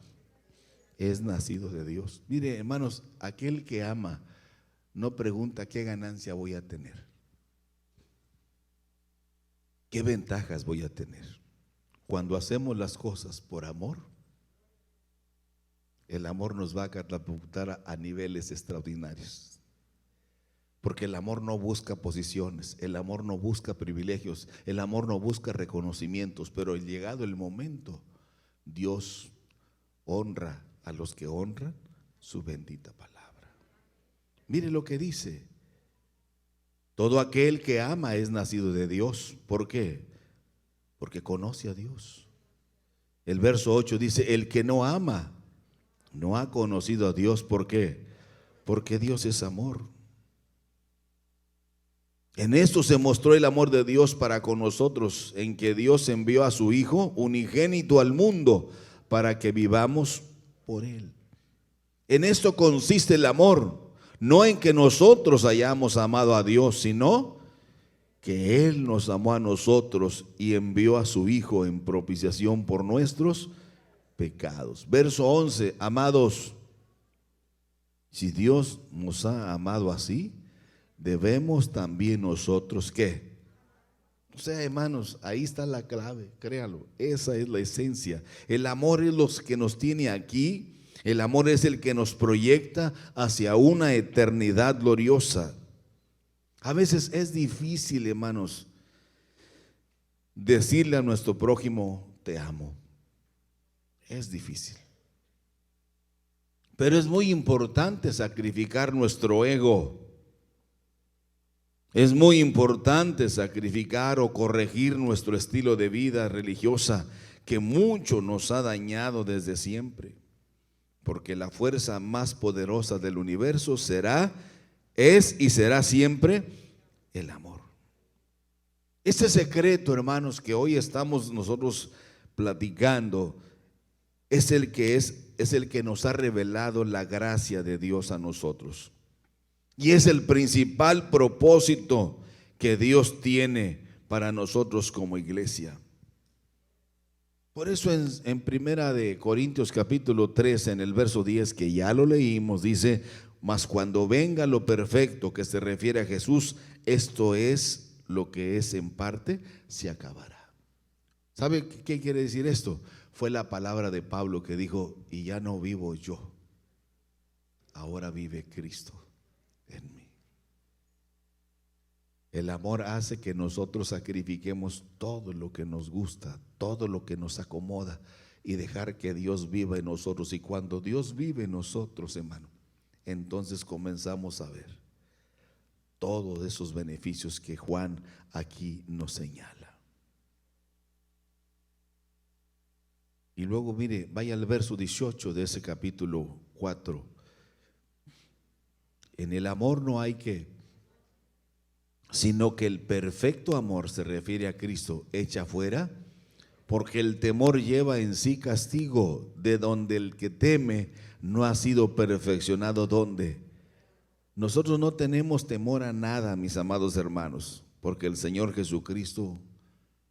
es nacido de Dios. Mire, hermanos, aquel que ama no pregunta qué ganancia voy a tener, qué ventajas voy a tener. Cuando hacemos las cosas por amor, el amor nos va a catapultar a niveles extraordinarios. Porque el amor no busca posiciones, el amor no busca privilegios, el amor no busca reconocimientos, pero llegado el momento, Dios honra a los que honran su bendita palabra. Mire lo que dice: todo aquel que ama es nacido de Dios. ¿Por qué? Porque conoce a Dios. El verso 8 dice: el que no ama no ha conocido a Dios. ¿Por qué? Porque Dios es amor. En esto se mostró el amor de Dios para con nosotros, en que Dios envió a su Hijo unigénito al mundo para que vivamos por Él. En esto consiste el amor, no en que nosotros hayamos amado a Dios, sino que Él nos amó a nosotros y envió a su Hijo en propiciación por nuestros pecados. Verso 11, amados, Si Dios nos ha amado así, debemos también nosotros, ¿qué? O sea, hermanos, ahí está la clave, créalo, esa es la esencia. El amor es lo que nos tiene aquí, el amor es el que nos proyecta hacia una eternidad gloriosa. A veces es difícil, hermanos, decirle a nuestro prójimo, te amo. Es difícil. Pero es muy importante sacrificar nuestro ego. Es muy importante sacrificar o corregir nuestro estilo de vida religiosa que mucho nos ha dañado desde siempre. Porque la fuerza más poderosa del universo es y será siempre el amor. Este secreto, hermanos, que hoy estamos nosotros platicando, es el que nos ha revelado la gracia de Dios a nosotros. Y es el principal propósito que Dios tiene para nosotros como iglesia. Por eso en Primera de Corintios capítulo 3, en el verso 10, que ya lo leímos, dice: mas cuando venga lo perfecto, que se refiere a Jesús, esto es lo que es en parte, se acabará. ¿Sabe qué quiere decir esto? Fue la palabra de Pablo que dijo: y ya no vivo yo, ahora vive Cristo en mí. El amor hace que nosotros sacrifiquemos todo lo que nos gusta, todo lo que nos acomoda, y dejar que Dios viva en nosotros. Y cuando Dios vive en nosotros, hermano, entonces comenzamos a ver todos esos beneficios que Juan aquí nos señala. Y luego mire, vaya al verso 18 de ese capítulo 4. En el amor no hay sino que el perfecto amor se refiere a Cristo, echa fuera, porque el temor lleva en sí castigo, de donde el que teme no ha sido perfeccionado. ¿Dónde? Nosotros no tenemos temor a nada, mis amados hermanos, porque el Señor Jesucristo,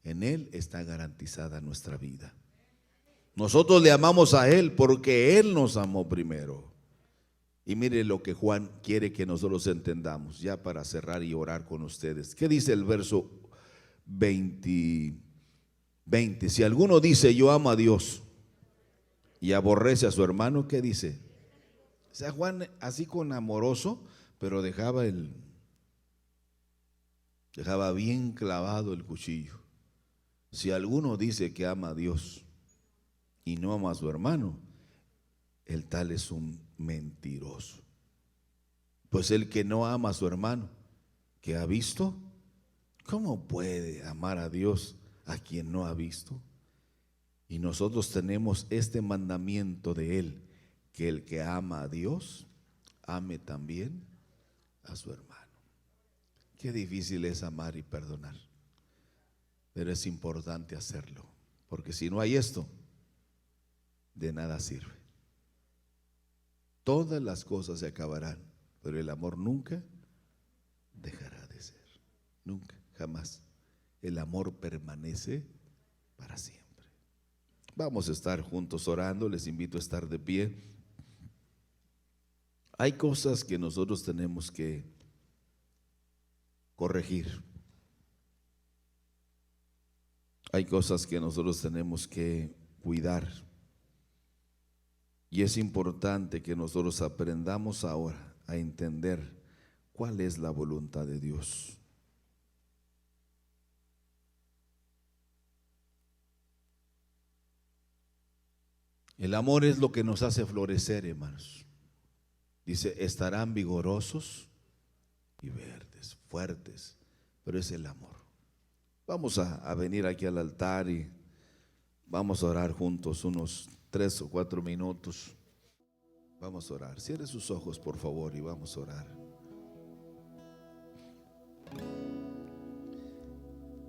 en Él está garantizada nuestra vida. Nosotros le amamos a Él porque Él nos amó primero. Y mire lo que Juan quiere que nosotros entendamos, ya para cerrar y orar con ustedes. ¿Qué dice el verso 20? Si alguno dice yo amo a Dios y aborrece a su hermano, ¿qué dice? O sea, Juan así con amoroso, pero dejaba bien clavado el cuchillo. Si alguno dice que ama a Dios y no ama a su hermano, el tal es un mentiroso. Pues el que no ama a su hermano, que ha visto, ¿cómo puede amar a Dios a quien no ha visto? Y nosotros tenemos este mandamiento de Él, que el que ama a Dios, ame también a su hermano. Qué difícil es amar y perdonar, pero es importante hacerlo, porque si no hay esto, de nada sirve. Todas las cosas se acabarán, pero el amor nunca dejará de ser. Nunca, jamás. El amor permanece para siempre. Vamos a estar juntos orando, les invito a estar de pie. Hay cosas que nosotros tenemos que corregir. Hay cosas que nosotros tenemos que cuidar. Y es importante que nosotros aprendamos ahora a entender cuál es la voluntad de Dios. El amor es lo que nos hace florecer, hermanos. Dice, estarán vigorosos y verdes, fuertes, pero es el amor. Vamos a venir aquí al altar y vamos a orar juntos unos 3 o 4 minutos. Vamos a orar. Cierre sus ojos, por favor, y vamos a orar.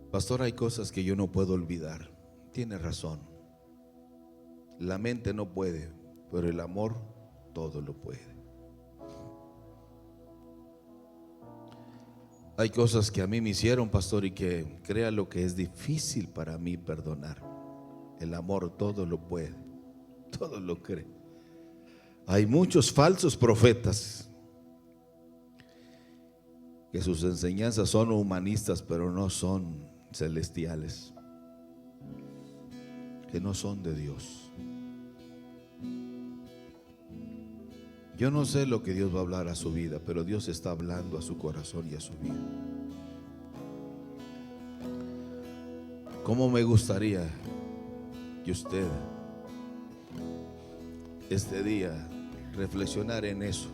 Pastor, hay cosas que yo no puedo olvidar. Tiene razón. La mente no puede, pero el amor todo lo puede. Hay cosas que a mí me hicieron, pastor, y que crea lo que es difícil para mí perdonar. El amor todo lo puede, todo lo cree. Hay muchos falsos profetas que sus enseñanzas son humanistas, pero no son celestiales, que no son de Dios. Yo no sé lo que Dios va a hablar a su vida, pero Dios está hablando a su corazón y a su vida. ¿Cómo me gustaría que usted este día reflexionar en eso?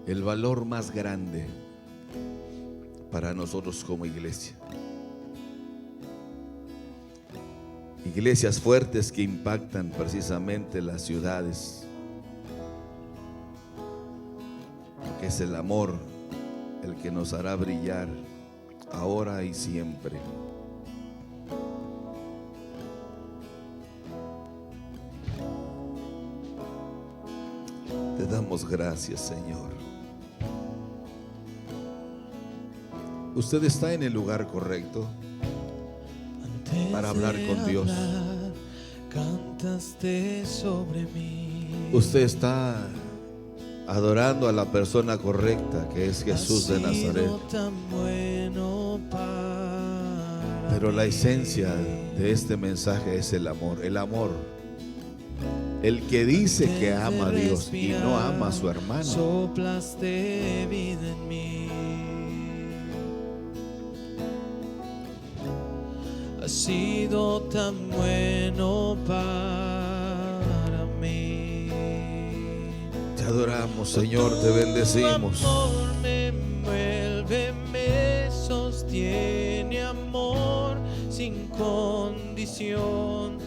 El valor más grande para nosotros como iglesia. Iglesias fuertes que impactan precisamente las ciudades, porque es el amor el que nos hará brillar ahora y siempre. Te damos gracias, Señor. Usted está en el lugar correcto para hablar con Dios. Cantaste sobre mí. Usted está adorando a la persona correcta, que es Jesús de Nazaret. Pero la esencia de este mensaje es el amor. El amor. El que dice que ama a Dios y no ama a su hermano. Soplaste vida en mí. Has sido tan bueno para mí. Te adoramos, Señor, te bendecimos. Tu amor me envuelve, me sostiene, amor sin condición.